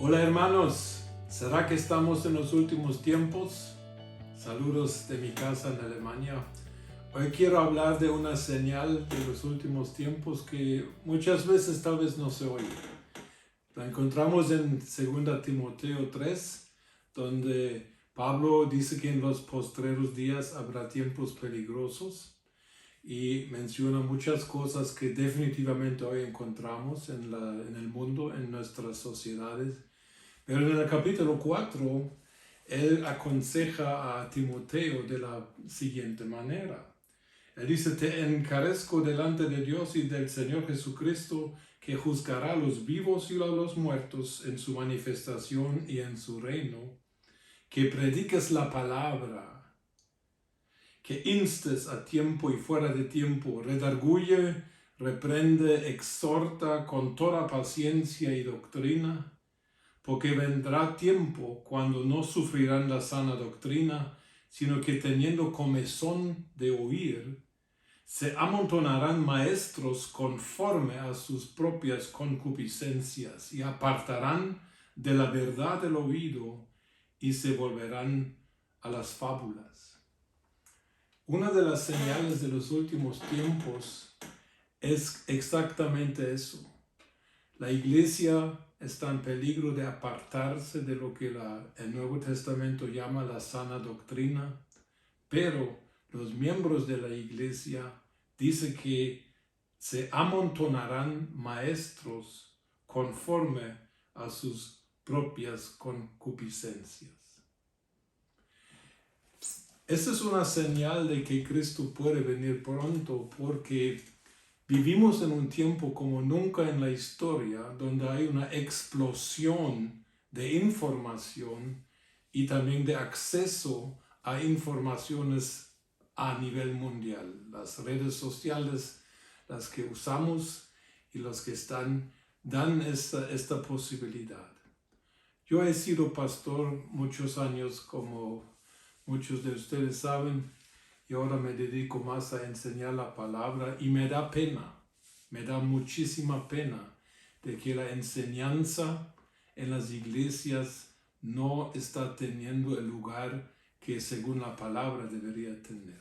Hola hermanos, ¿será que estamos en los últimos tiempos? Saludos de mi casa en Alemania. Hoy quiero hablar de una señal de los últimos tiempos que muchas veces tal vez no se oye. La encontramos en 2 Timoteo 3, donde Pablo dice que en los postreros días habrá tiempos peligrosos y menciona muchas cosas que definitivamente hoy encontramos en el mundo, en nuestras sociedades. Pero en el capítulo 4, él aconseja a Timoteo de la siguiente manera. Él dice, te encarezco delante de Dios y del Señor Jesucristo, que juzgará a los vivos y a los muertos en su manifestación y en su reino, que prediques la palabra, que instes a tiempo y fuera de tiempo, redarguye, reprende, exhorta con toda paciencia y doctrina, porque vendrá tiempo cuando no sufrirán la sana doctrina, sino que teniendo comezón de oír, se amontonarán maestros conforme a sus propias concupiscencias y apartarán de la verdad del oído y se volverán a las fábulas. Una de las señales de los últimos tiempos es exactamente eso. La iglesia está en peligro de apartarse de lo que el Nuevo Testamento llama la sana doctrina, pero los miembros de la iglesia dicen que se amontonarán maestros conforme a sus propias concupiscencias. Esta es una señal de que Cristo puede venir pronto, porque vivimos en un tiempo como nunca en la historia, donde hay una explosión de información y también de acceso a informaciones a nivel mundial. Las redes sociales, las que usamos y las que dan esta posibilidad. Yo he sido pastor muchos años, como muchos de ustedes saben, y ahora me dedico más a enseñar la palabra y me da pena, me da muchísima pena de que la enseñanza en las iglesias no está teniendo el lugar que según la palabra debería tener.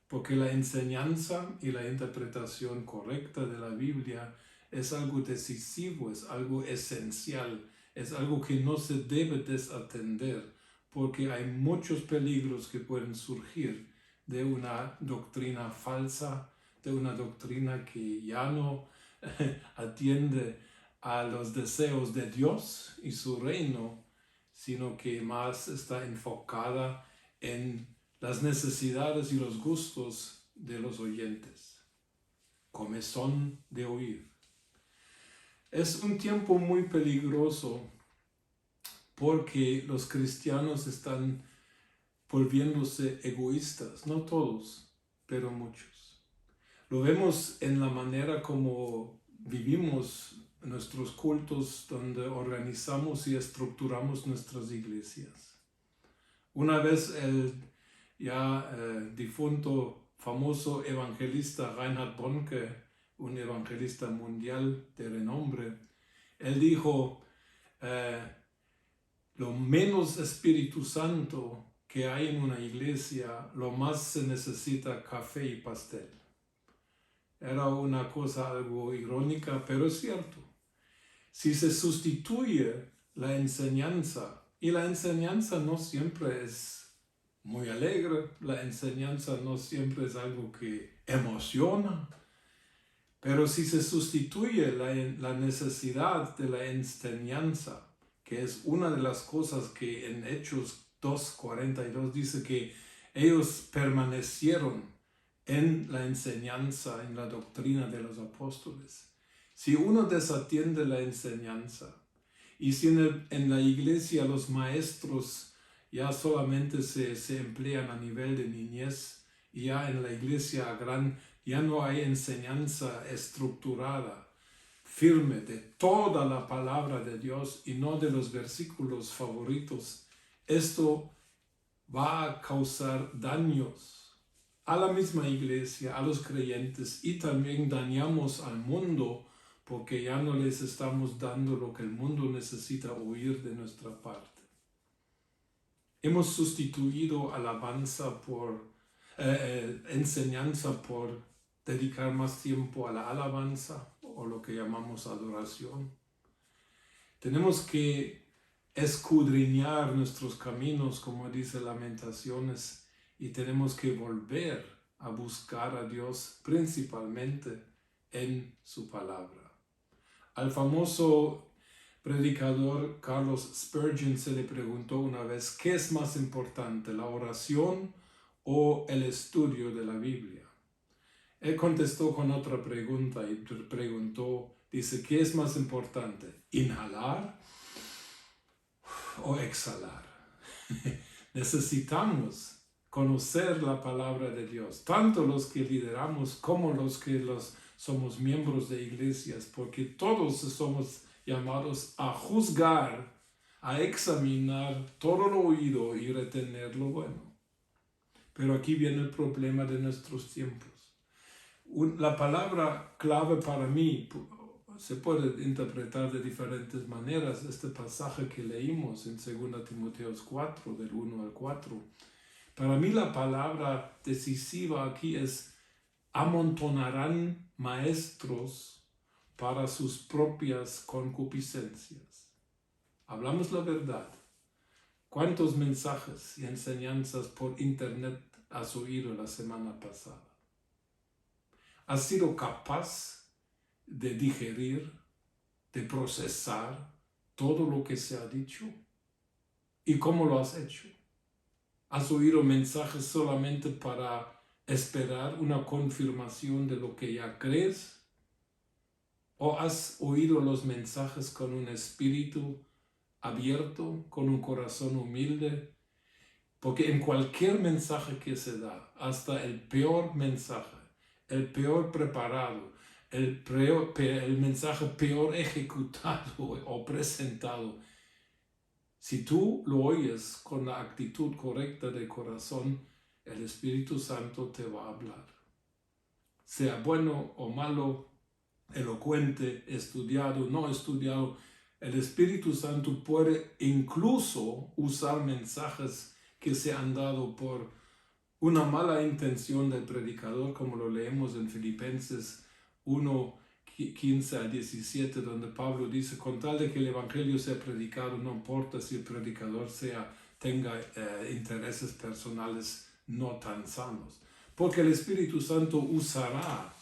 Porque la enseñanza y la interpretación correcta de la Biblia es algo decisivo, es algo esencial, es algo que no se debe desatender, porque hay muchos peligros que pueden surgir de una doctrina falsa, de una doctrina que ya no atiende a los deseos de Dios y su reino, sino que más está enfocada en las necesidades y los gustos de los oyentes. Comezón de oír. Es un tiempo muy peligroso porque los cristianos están volviéndose egoístas, no todos, pero muchos. Lo vemos en la manera como vivimos nuestros cultos, donde organizamos y estructuramos nuestras iglesias. Una vez el difunto famoso evangelista Reinhard Bonnke, un evangelista mundial de renombre, él dijo, lo menos Espíritu Santo que hay en una iglesia, lo más se necesita café y pastel. Era una cosa algo irónica, pero es cierto. Si se sustituye la enseñanza, y la enseñanza no siempre es muy alegre, la enseñanza no siempre es algo que emociona, pero si se sustituye la necesidad de la enseñanza, que es una de las cosas que en Hechos 2:42 dice que ellos permanecieron en la enseñanza, en la doctrina de los apóstoles. Si uno desatiende la enseñanza, y si en la iglesia los maestros ya solamente se emplean a nivel de niñez, y ya en la iglesia gran ya no hay enseñanza estructurada, firme de toda la palabra de Dios y no de los versículos favoritos, esto va a causar daños a la misma iglesia, a los creyentes, y también dañamos al mundo, porque ya no les estamos dando lo que el mundo necesita oír de nuestra parte. Hemos sustituido alabanza por enseñanza por dedicar más tiempo a la alabanza o lo que llamamos adoración. Tenemos que escudriñar nuestros caminos, como dice Lamentaciones, y tenemos que volver a buscar a Dios principalmente en su palabra. Al famoso predicador Carlos Spurgeon se le preguntó una vez, ¿qué es más importante, la oración o el estudio de la Biblia? Él contestó con otra pregunta y preguntó, dice, ¿qué es más importante, inhalar o exhalar? Necesitamos conocer la palabra de Dios, tanto los que lideramos como los que somos miembros de iglesias, porque todos somos llamados a juzgar, a examinar todo lo oído y retener lo bueno. Pero aquí viene el problema de nuestros tiempos. La palabra clave para mí se puede interpretar de diferentes maneras. Este pasaje que leímos en 2 Timoteo 4, del 1 al 4. Para mí la palabra decisiva aquí es amontonarán maestros para sus propias concupiscencias. Hablamos la verdad. ¿Cuántos mensajes y enseñanzas por internet has oído la semana pasada? ¿Has sido capaz de digerir, de procesar todo lo que se ha dicho? ¿Y cómo lo has hecho? ¿Has oído mensajes solamente para esperar una confirmación de lo que ya crees? ¿O has oído los mensajes con un espíritu abierto, con un corazón humilde? Porque en cualquier mensaje que se da, hasta el peor mensaje, el peor preparado, el mensaje peor ejecutado o presentado, si tú lo oyes con la actitud correcta de corazón, el Espíritu Santo te va a hablar. Sea bueno o malo, elocuente, estudiado, no estudiado, el Espíritu Santo puede incluso usar mensajes que se han dado por una mala intención del predicador, como lo leemos en Filipenses 1, 15 al 17, donde Pablo dice, con tal de que el Evangelio sea predicado, no importa si el predicador tenga intereses personales no tan sanos, porque el Espíritu Santo usará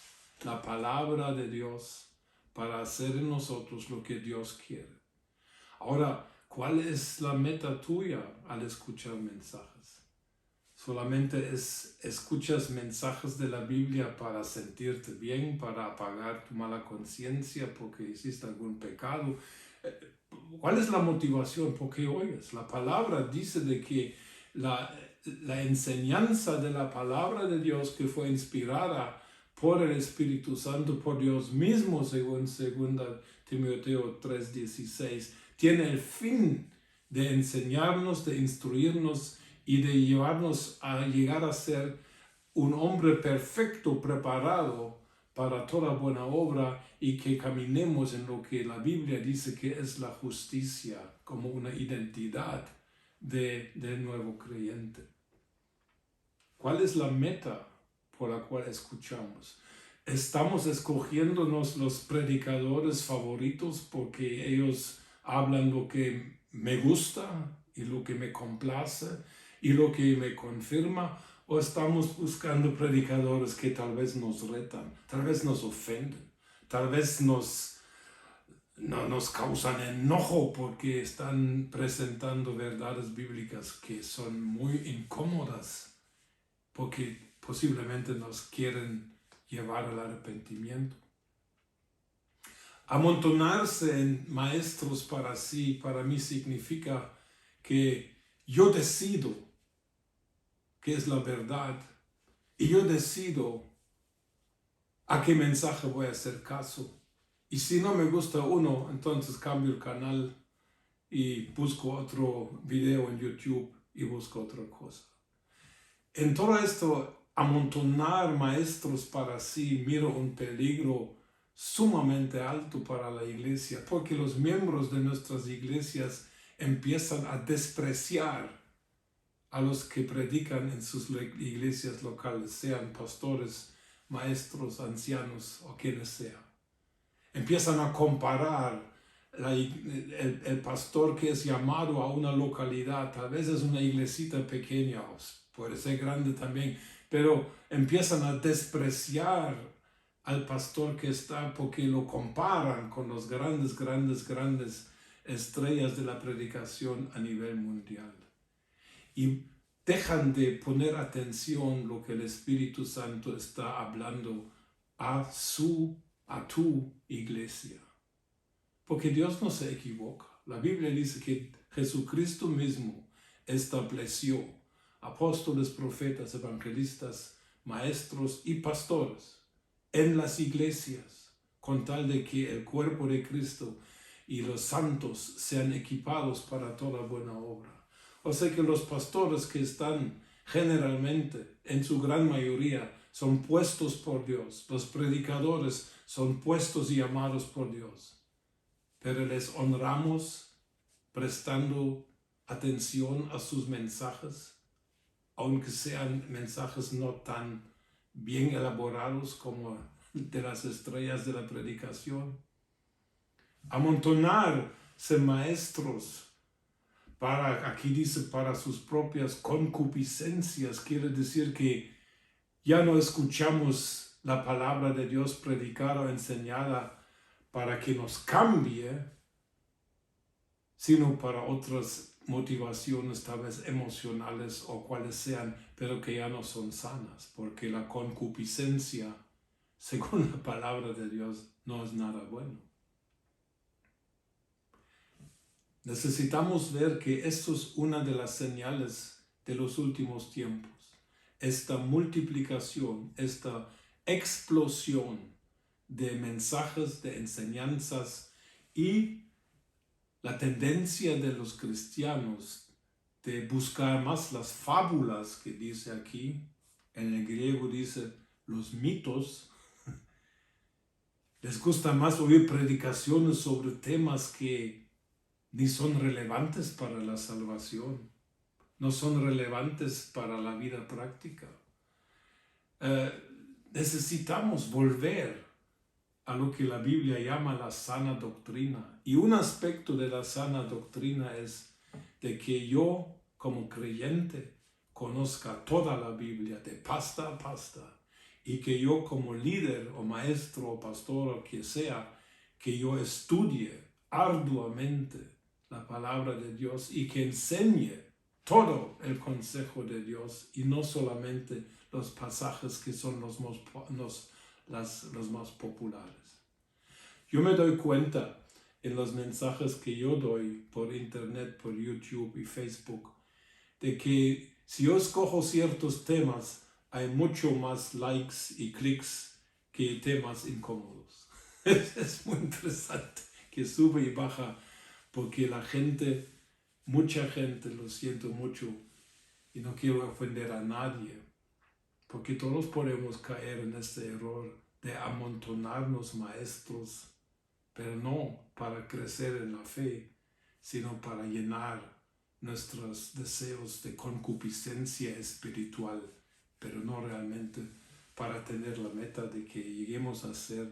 la palabra de Dios para hacer en nosotros lo que Dios quiere. Ahora, ¿cuál es la meta tuya al escuchar mensajes? ¿Solamente escuchas mensajes de la Biblia para sentirte bien, para apagar tu mala conciencia porque hiciste algún pecado? ¿Cuál es la motivación? ¿Por qué oyes? La palabra dice de que la enseñanza de la palabra de Dios que fue inspirada por el Espíritu Santo, por Dios mismo, según 2 Timoteo 3:16, tiene el fin de enseñarnos, de instruirnos y de llevarnos a llegar a ser un hombre perfecto, preparado para toda buena obra y que caminemos en lo que la Biblia dice que es la justicia como una identidad del nuevo creyente. ¿Cuál es la meta por la cual escuchamos? ¿Estamos escogiéndonos los predicadores favoritos porque ellos hablan lo que me gusta y lo que me complace y lo que me confirma? ¿O estamos buscando predicadores que tal vez nos retan, tal vez nos ofenden, tal vez nos causan enojo porque están presentando verdades bíblicas que son muy incómodas, porque posiblemente nos quieren llevar al arrepentimiento? Amontonarse en maestros para sí, para mí significa que yo decido qué es la verdad y yo decido a qué mensaje voy a hacer caso. Y si no me gusta uno, entonces cambio el canal y busco otro video en YouTube y busco otra cosa. En todo esto, amontonar maestros para sí, miro un peligro sumamente alto para la iglesia, porque los miembros de nuestras iglesias empiezan a despreciar a los que predican en sus iglesias locales, sean pastores, maestros, ancianos o quienes sean. Empiezan a comparar el pastor que es llamado a una localidad, tal vez es una iglesita pequeña, puede ser grande también, pero empiezan a despreciar al pastor que está porque lo comparan con los grandes estrellas de la predicación a nivel mundial. Y dejan de poner atención lo que el Espíritu Santo está hablando a tu iglesia. Porque Dios no se equivoca. La Biblia dice que Jesucristo mismo estableció apóstoles, profetas, evangelistas, maestros y pastores en las iglesias, con tal de que el cuerpo de Cristo y los santos sean equipados para toda buena obra. O sea que los pastores que están generalmente, en su gran mayoría, son puestos por Dios. Los predicadores son puestos y llamados por Dios. Pero les honramos prestando atención a sus mensajes, aunque sean mensajes no tan bien elaborados como de las estrellas de la predicación. Amontonarse maestros aquí dice, para sus propias concupiscencias, quiere decir que ya no escuchamos la palabra de Dios predicada o enseñada para que nos cambie, sino para otras motivaciones, tal vez emocionales o cuales sean, pero que ya no son sanas, porque la concupiscencia, según la palabra de Dios, no es nada bueno. Necesitamos ver que esto es una de las señales de los últimos tiempos. Esta multiplicación, esta explosión de mensajes, de enseñanzas y la tendencia de los cristianos de buscar más las fábulas que dice aquí, en el griego dice los mitos. Les gusta más oír predicaciones sobre temas que ni son relevantes para la salvación, no son relevantes para la vida práctica. Necesitamos volver a lo que la Biblia llama la sana doctrina. Y un aspecto de la sana doctrina es de que yo, como creyente, conozca toda la Biblia de pasta a pasta, y que yo como líder o maestro o pastor o que sea, que yo estudie arduamente la palabra de Dios y que enseñe todo el consejo de Dios y no solamente los pasajes que son los más populares. Yo me doy cuenta en los mensajes que yo doy por internet, por YouTube y Facebook, de que si yo escojo ciertos temas, hay mucho más likes y clics que temas incómodos. Es muy interesante que sube y baja, porque mucha gente, lo siento mucho, y no quiero ofender a nadie, porque todos podemos caer en este error de amontonarnos maestros, pero no para crecer en la fe, sino para llenar nuestros deseos de concupiscencia espiritual, pero no realmente para tener la meta de que lleguemos a ser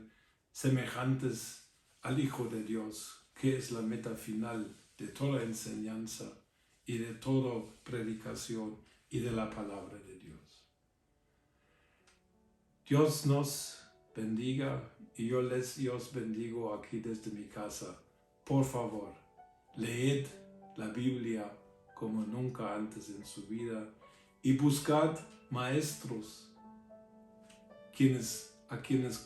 semejantes al Hijo de Dios, que es la meta final de toda enseñanza y de toda predicación y de la palabra de Dios. Dios nos bendiga y yo os bendigo aquí desde mi casa. Por favor, leed la Biblia como nunca antes en su vida y buscad maestros a quienes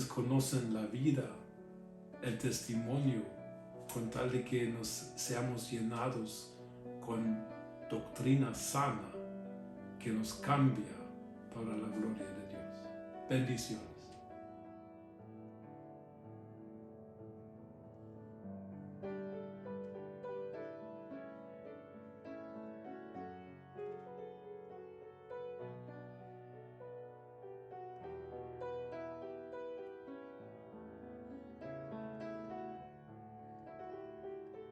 conocen la vida, el testimonio, con tal de que seamos llenados con doctrina sana que nos cambia para la gloria de Dios. Bendiciones.